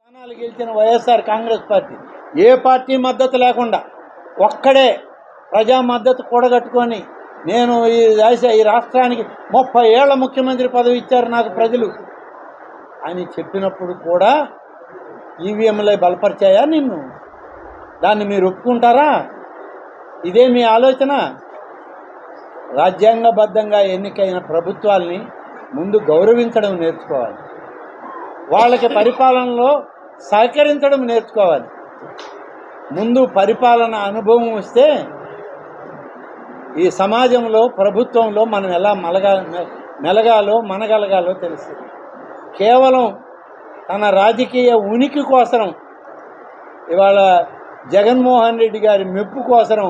స్థానాలు గెలిచిన వైఎస్ఆర్ కాంగ్రెస్ పార్టీ ఏ పార్టీ మద్దతు లేకుండా ఒక్కడే ప్రజా మద్దతు కూడగట్టుకొని నేను ఈ రాష్ట్రానికి 30 ఏళ్ల ముఖ్యమంత్రి పదవి ఇచ్చారు నాకు ప్రజలు అని చెప్పినప్పుడు కూడా ఈవీఎంలే బలపరిచాయా నిన్ను? దాన్ని మీరు ఒప్పుకుంటారా? ఇదే మీ ఆలోచన? రాజ్యాంగబద్ధంగా ఎన్నికైన ప్రభుత్వాల్ని ముందు గౌరవించడం నేర్చుకోవాలి, వాళ్ళకి పరిపాలనలో సహకరించడం నేర్చుకోవాలి. ముందు పరిపాలన అనుభవం వస్తే ఈ సమాజంలో ప్రభుత్వంలో మనం ఎలా మెలగాలో మనగలగాలో తెలుస్తుంది. కేవలం తన రాజకీయ ఉనికి కోసం ఇవాళ జగన్మోహన్ రెడ్డి గారి మెప్పు కోసం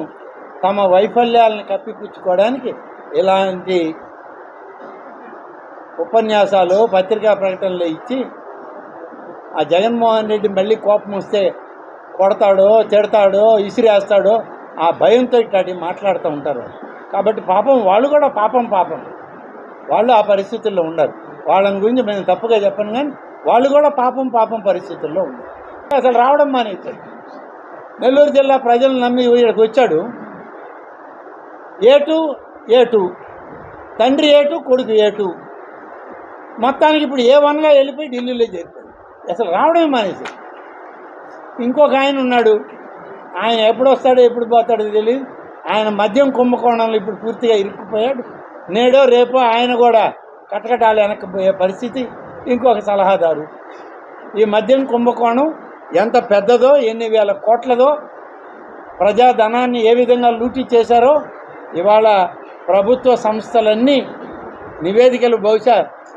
తమ వైఫల్యాలను కప్పిపుచ్చుకోవడానికి ఇలాంటి ఉపన్యాసాలు పత్రికా ప్రకటనలు ఇచ్చి ఆ జగన్మోహన్ రెడ్డి మళ్ళీ కోపం వస్తే కొడతాడో తిడతాడో ఇసిరేస్తాడో ఆ భయంతో ఇట్లాంటి మాట్లాడుతూ ఉంటారు. కాబట్టి పాపం వాళ్ళు కూడా పాపం వాళ్ళు ఆ పరిస్థితుల్లో ఉండరు. వాళ్ళని గురించి మేము తప్పుగా చెప్పను, కానీ వాళ్ళు కూడా పాపం పరిస్థితుల్లో ఉన్నారు. అసలు రావడం మానేశాడు. నెల్లూరు జిల్లా ప్రజలు నమ్మి ఇక్కడికి వచ్చాడు. ఏటు తండ్రి ఏటు కొడుకు ఏటు మొత్తానికి ఇప్పుడు A1గా వెళ్ళిపోయి ఢిల్లీలో చేరుతాడు. అసలు రావడమే మానేశాడు. ఇంకొక ఆయన ఉన్నాడు, ఆయన ఎప్పుడు వస్తాడో ఎప్పుడు పోతాడో తెలియదు. ఆయన మద్యం కుంభకోణంలో ఇప్పుడు పూర్తిగా ఇరుక్కుపోయాడు. నేడో రేపో ఆయన కూడా కటకటాలు వెనక్కిపోయే పరిస్థితి. ఇంకొక సలహాదారు. ఈ మద్యం కుంభకోణం ఎంత పెద్దదో, ఎన్ని వేల కోట్లదో, ప్రజాధనాన్ని ఏ విధంగా లూటీ చేశారో ఇవాళ ప్రభుత్వ సంస్థలన్నీ నివేదికలు బహుశా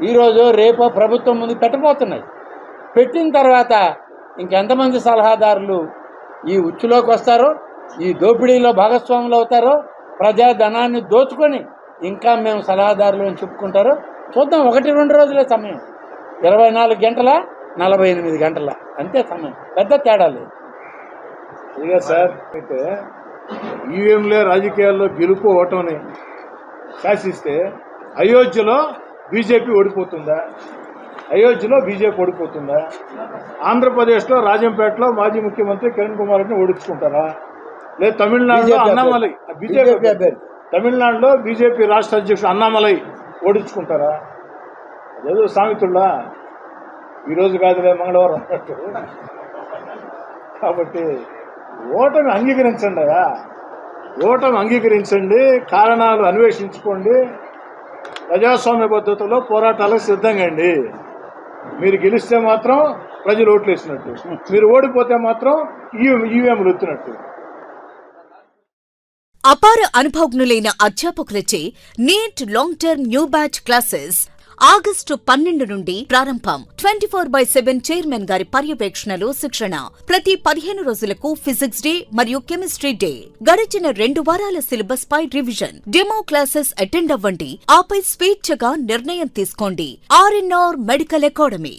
ఈరోజు రేపో ప్రభుత్వం ముందు పెట్టబోతున్నాయి. పెట్టిన తర్వాత ఇంకెంతమంది సలహాదారులు ఈ ఉచ్చులోకి వస్తారో, ఈ దోపిడీలో భాగస్వాములు అవుతారో, ప్రజాధనాన్ని దోచుకొని ఇంకా మేము సలహాదారులు అని చెప్పుకుంటారో చూద్దాం. 1-2 రోజులే సమయం. 24 గంటల 48 గంటల అంతే సమయం. పెద్ద తేడా లేదు. ఇక సార్ అయితే ఈవీఎంలే రాజకీయాల్లో గెలుపు ఓటమిని శాసిస్తే అయోధ్యలో బీజేపీ ఓడిపోతుందా? ఆంధ్రప్రదేశ్లో రాజంపేటలో మాజీ ముఖ్యమంత్రి కిరణ్ కుమార్ రెడ్డిని ఓడించుకుంటారా? లేదు తమిళనాడులో అన్నామలై బీజేపీ తమిళనాడులో బీజేపీ రాష్ట్ర అధ్యక్షుడు అన్నామలై ఓడించుకుంటారా? అదేదో సామెతుల్లా ఈరోజు కాదులే మంగళవారం అన్నట్టు. కాబట్టి ఓటమి అంగీకరించండి, కారణాలు అన్వేషించుకోండి, ప్రజాస్వామ్య పద్ధతిలో పోరాటాలకు సిద్ధంగా అండి. మీరు గెలిస్తే మాత్రం ప్రజలు ఓట్లు వేసినట్టు, మీరు ఓడిపోతే మాత్రం ఈవీఎంలు ఎత్తినట్టు. అపార అనుభవజ్ఞులైన అధ్యాపకులచే NEET long term new batch classes August 12 నుండి ప్రారంభం. 24/7 చైర్మన్ గారి పర్యవేక్షణలో శిక్షణ. ప్రతి 15 రోజులకు ఫిజిక్స్ డే మరియు కెమిస్ట్రీ డే. గడిచిన 2 వారాల సిలబస్ పై రివిజన్. డెమో క్లాసెస్ అటెండ్ అవ్వండి. ఆపై స్వేచ్ఛగా నిర్ణయం తీసుకోండి. RNR medical academy.